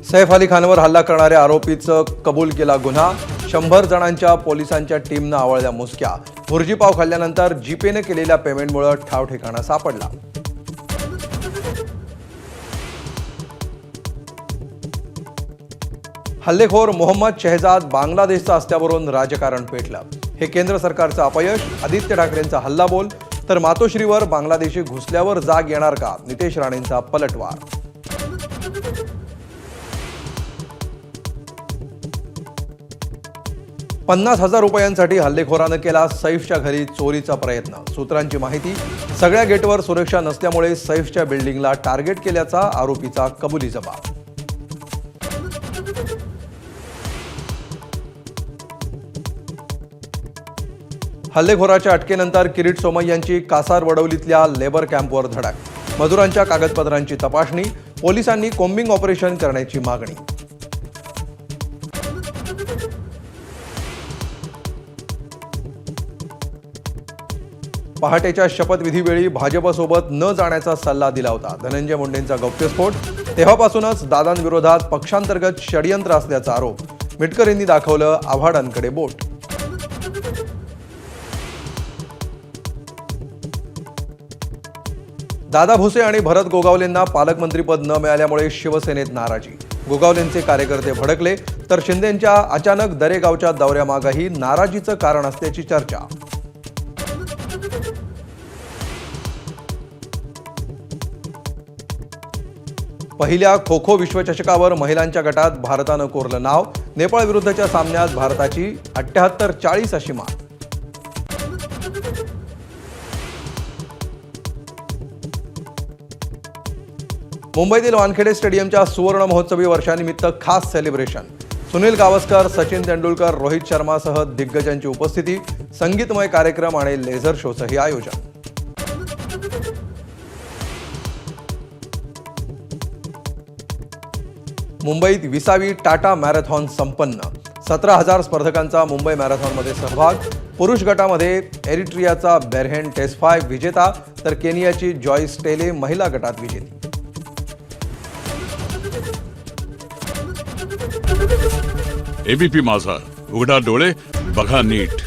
सैफ अली खानवर हल्ला करणाऱ्या आरोपीचं कबूल केला गुन्हा। 100 जणांच्या पोलिसांच्या टीमनं आवळल्या मुसक्या। भुर्जीपाव खाल्ल्यानंतर जीपेने केलेल्या पेमेंटमुळे ठाव ठिकाणा सापडला। हल्लेखोर मोहम्मद शहजाद बांगलादेशचा असल्यावरून राजकारण पेटलं। हे केंद्र सरकारचं अपयश, आदित्य ठाकरेंचा हल्लाबोल, तर मातोश्रीवर बांगलादेशी घुसल्यावर जाग येणार का? नितेश राणेंचा पलटवार। ₹50,000 हल्लेखोरानं केला सैफच्या घरी चोरीचा प्रयत्न। सूत्रांची माहिती, सगळ्या गेटवर सुरक्षा नसल्यामुळे सैफच्या बिल्डिंगला टार्गेट केल्याचा आरोपीचा कबुली जबाब। हल्लेखोराच्या अटकेनंतर किरीट सोमय्यांची कासारवडवलीतल्या लेबर कॅम्पवर धडक। मजुरांच्या कागदपत्रांची तपासणी, पोलिसांनी कोम्बिंग ऑपरेशन करण्याची मागणी। पहाटेच्या शपथविधीवेळी भाजपसोबत न जाण्याचा सल्ला दिला होता। धनंजय मुंडेंचा गौप्यस्फोट, तेव्हापासूनच दादांविरोधात पक्षांतर्गत षडयंत्र असल्याचा आरोप। मिटकर यांनी दाखवलं आव्हाडांकडे बोट। दादा भुसे आणि भरत गोगावलेंना पालकमंत्रीपद न मिळाल्यामुळे शिवसेनेत नाराजी। गोगावलेंचे कार्यकर्ते भडकले, तर शिंदेंच्या अचानक दरेगावच्या दौऱ्यामागही नाराजीचं कारण असल्याची चर्चा। पहिल्या खो खो विश्वचषकावर महिलांच्या गटात भारतानं कोरलं नाव। नेपाळ विरुद्धच्या सामन्यात भारताची 78-40 अशी मात। मुंबईतील वानखेडे स्टेडियमच्या सुवर्ण महोत्सवी वर्षानिमित्त खास सेलिब्रेशन। सुनील गावस्कर, सचिन तेंडुलकर, रोहित शर्मासह दिग्गजांची उपस्थिती। संगीतमय कार्यक्रम आणि लेझर शोचंही आयोजन। मुंबईत 20वी टाटा मॅरेथॉन संपन्न। 17,000 स्पर्धकांचा मुंबई मॅरेथॉनमध्ये सहभाग। पुरुष गटामध्ये एरिट्रियाचा बेरहेन टेस्फाय विजेता, तर केनियाची जॉयस टेले महिला गटात विजेती। एबीपी माझा, उघडा डोळे बघा नीट।